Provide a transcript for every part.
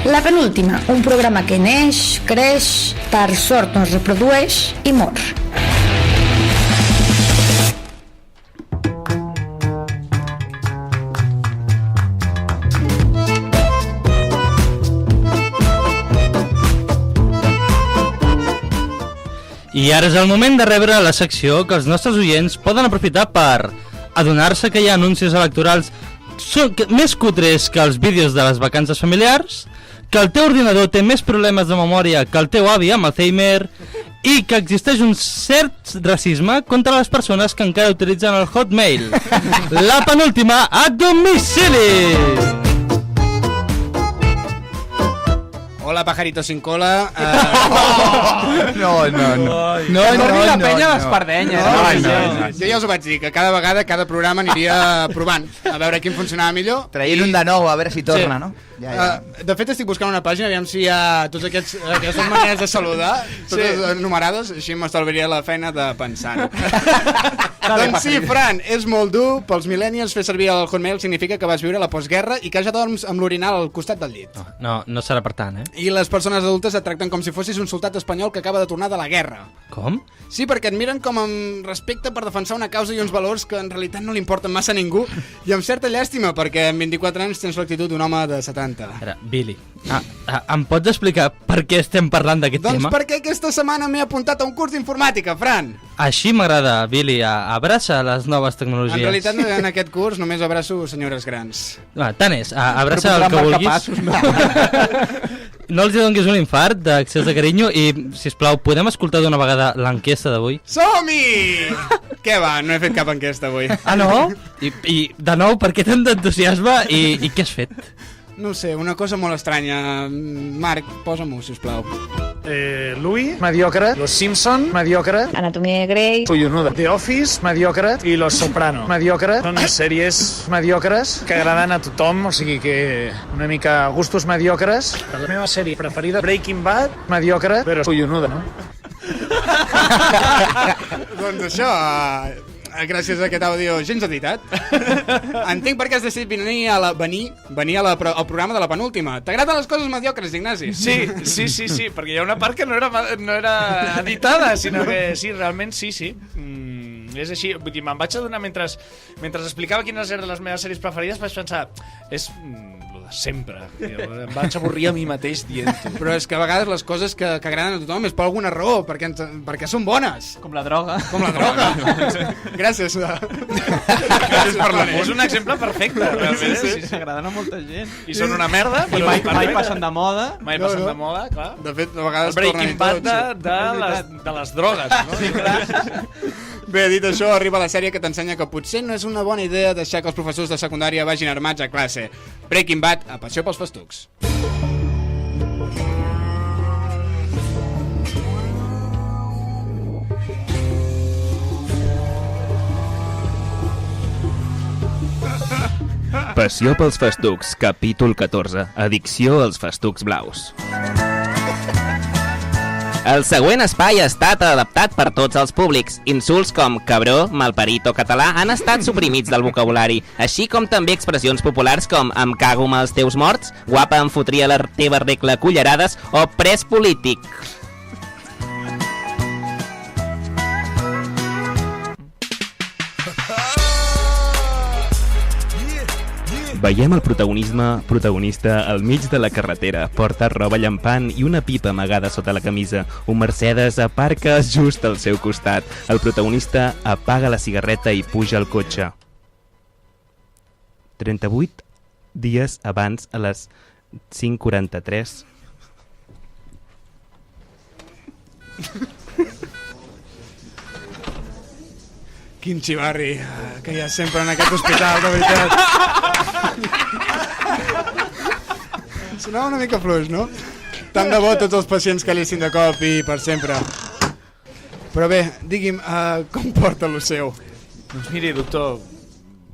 La penúltima, un programa que neix, creix, per sort no es reprodueix i mor. I ara és el moment de rebre la secció que els nostres oients poden aprofitar per adonar-se que hi ha anuncis electorals més cutres que els vídeos de les vacances familiars, que el teu ordinador té més problemes de memòria que el teu avi amb Alzheimer i que existeix un cert racisme contra les persones que encara utilitzen el Hotmail. La penúltima a domicili! Hola, pajarito sin cola. No. Torni la penya a l'Espardenya. Jo ja us ho vaig dir, que cada vegada, cada programa aniria provant, a veure quin funcionava millor. Traient un de nou, a veure si torna, no? Ja. De fet, estic buscant una pàgina, aviam si hi ha tots aquestes maneres de saludar, totes enumerades, així m'estalviaria la feina de pensar-ho. Doncs sí, Fran, és molt dur. Pels millennials fer servir el Hotmail significa que vas viure la postguerra i que ja dorms amb l'orinal al costat del llit. No serà per tant, eh? I les persones adultes et tracten com si fossis un soldat espanyol que acaba de tornar de la guerra. Com? Sí, perquè et miren com amb respecte per defensar una causa i uns valors que en realitat no li importen massa a ningú, i amb certa llàstima, perquè amb 24 anys tens l'actitud d'un home de 70. Ara, Billy, em pots explicar per què estem parlant d'aquest tema? Doncs perquè aquesta setmana m'he apuntat a un curs d'informàtica, Fran. Així m'agrada, Billy, abraça les noves tecnologies. En realitat, en aquest curs només abraço senyores grans. Tant és, abraça el que vulguis. No els donis un infart d'accés de carinyo i, sisplau, podem escoltar d'una vegada l'enquesta d'avui? Som-hi! Què va? No he fet cap enquesta avui. Ah, no? I de nou, per què tant d'entusiasme i què has fet? No ho sé, una cosa molt estranya. Marc, posa-m'ho, sisplau. Louis, mediocre. Los Simpson, mediocre. Anatomia de Grey. Follonuda. The Office, mediocre. I Los Soprano, mediocre. Són sèries mediocres que agraden a tothom, o sigui que una mica gustos mediocres. La meva sèrie preferida, Breaking Bad, mediocre, però follonuda, no? Doncs això, gràcies a aquest àudio gens editat, entenc per què has decidit venir al programa de la penúltima. T'agraden les coses mediocres, Ignasi? Sí, perquè hi ha una part que no era editada, sinó que sí, realment sí. És així, vull dir, me'n vaig adonar mentre explicava quines eren les meves sèries preferides, vaig pensar, és lo de sempre. Em vaig avorrir a mi mateix dient-ho. Però és que a vegades les coses que agraden a tothom és per alguna raó, perquè són bones. Com la droga. Gràcies. Gràcies per l'amor. És un exemple perfecte, realment. Sí, s'agraden a molta gent. I són una merda, però mai passen de moda. Mai passen de moda, clar. De fet, a vegades el Breaking Bad de les drogues, no? Sí, clar. Bé, dit això, arriba la sèrie que t'ensenya que potser no és una bona idea deixar que els professors de secundària vagin armats a classe. Breaking Bad, a passió pels festucs. Passió pels festucs, capítol 14. Addicció als festucs blaus. El següent espai ha estat adaptat per tots els públics. Insults com cabró, malparit o català han estat suprimits del vocabulari, així com també expressions populars com em cago amb els teus morts, guapa em fotria la teva regla cullerades o pres polític. Veiem el protagonista al mig de la carretera, porta roba llampant i una pipa amagada sota la camisa. Un Mercedes aparca just al seu costat. El protagonista apaga la cigarreta i puja al cotxe. 38 dies abans, a les 5:43. Quin xivarri que hi ha sempre en aquest hospital, de veritat. Sonava una mica fluix, no? Tant de bo tots els pacients calessin de cop i per sempre. Però bé, digui'm, com porta lo seu? Doncs miri, doctor,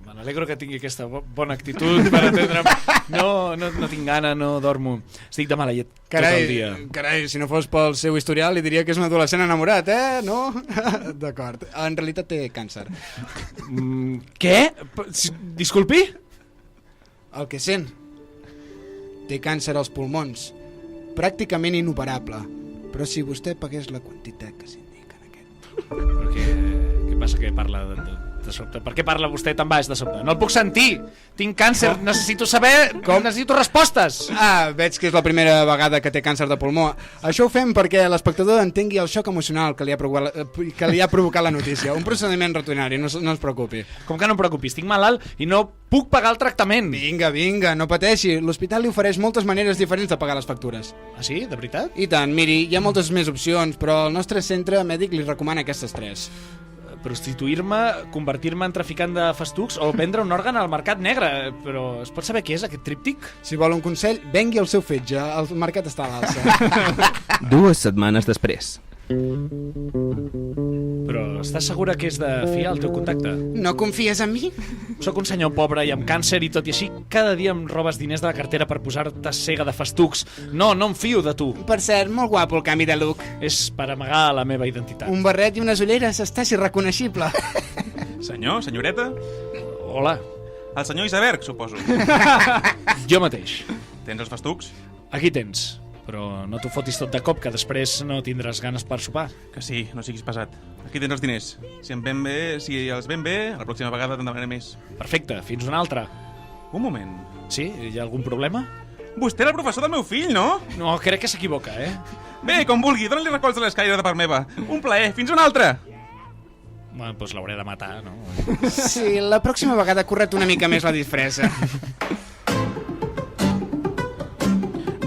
me n'alegro que tingui aquesta bona actitud per atendre'm. No tinc gana, no dormo. Estic de mala llet tot el dia. Carai, si no fos pel seu historial li diria que és un adolescent enamorat, no? D'acord, en realitat té càncer. Què? Disculpi? El que sent. Té càncer als pulmons, pràcticament inoperable. Però si vostè pagués la quantitat que s'indica en aquest... Però què passa que parla de sobte? Per què parla vostè tan baix de sobte? No el puc sentir! Tinc càncer, necessito saber... Necessito respostes! Veig que és la primera vegada que té càncer de pulmó. Això ho fem perquè l'espectador entengui el xoc emocional que li ha provocat la notícia. Un procediment rutinari, no es preocupi. Com que no em preocupis? Estic malalt i no puc pagar el tractament. Vinga, no pateixi. L'hospital li ofereix moltes maneres diferents de pagar les factures. Ah, sí? De veritat? I tant, miri, hi ha moltes més opcions, però el nostre centre mèdic li recomana aquestes 3. Prostituir-me, convertir-me en traficant de festucs o vendre un òrgan al mercat negre. Però es pot saber què és aquest tríptic? Si vol un consell, vengui el seu fetge. El mercat està a l'alça. 2 setmanes després. Però estàs segura que és de fiar el teu contacte? No confies en mi? Sóc un senyor pobre i amb càncer i tot i així cada dia em robes diners de la cartera per posar-te cega de festucs. No em fio de tu. Per cert, molt guapo el canvi de look. És per amagar la meva identitat. Un barret i unes ulleres, estàs irreconeixible. Senyor, senyoreta? Hola. El senyor Iceberg, suposo. Jo mateix. Tens els festucs? Aquí tens. Però no t'ho fotis tot de cop, que després no tindràs ganes per sopar. Que sí, no siguis pesat. Aquí tens els diners. Si els ven bé, la pròxima vegada te'n demanaré més. Perfecte, fins una altra. Un moment. Sí? Hi ha algun problema? Vostè era el professor del meu fill, no? No, crec que s'equivoca, Bé, com vulgui, dóna-li recolza a l'escaire de part meva. Un plaer, fins una altra. Bueno, doncs l'hauré de matar, no? Sí, la pròxima vegada corret una mica més la disfressa.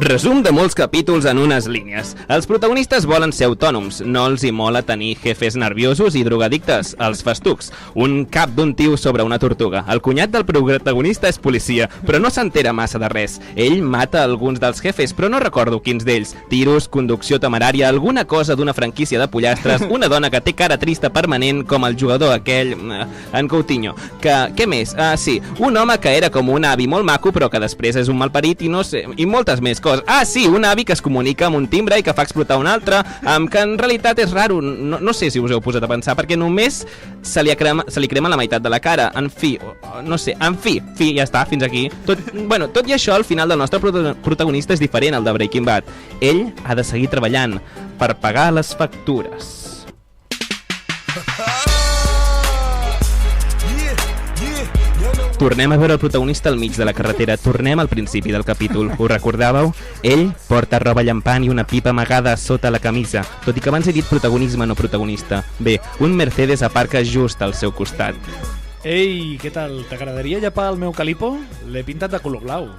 Resum de molts capítols en unes línies. Els protagonistes volen ser autònoms, no els hi mola tenir jefes nerviosos i drogadictes, els festucs. Un cap d'un tio sobre una tortuga. El cunyat del protagonista és policia, però no s'entera massa de res. Ell mata alguns dels jefes, però no recordo quins d'ells. Tiros, conducció temerària, alguna cosa d'una franquícia de pollastres, una dona que té cara trista permanent com el jugador aquell, en Coutinho. Què més? Sí, un home que era com un avi molt maco, però que després és un malparit i no sé, i moltes més coses. Sí, un avi que es comunica amb un timbre i que fa explotar un altre, que en realitat és raro, no sé si us heu posat a pensar, perquè només se li crema la meitat de la cara. En fi, ja està, fins aquí. Tot i això, el final del nostre protagonista és diferent al de Breaking Bad. Ell ha de seguir treballant per pagar les factures. Tornem a veure el protagonista al mig de la carretera. Tornem al principi del capítol. Ho recordàveu? Ell porta roba llampant i una pipa amagada sota la camisa, tot i que abans he dit protagonisme, no protagonista. Bé, un Mercedes aparca just al seu costat. Ei, què tal? T'agradaria llapar el meu calipo? L'he pintat de color blau.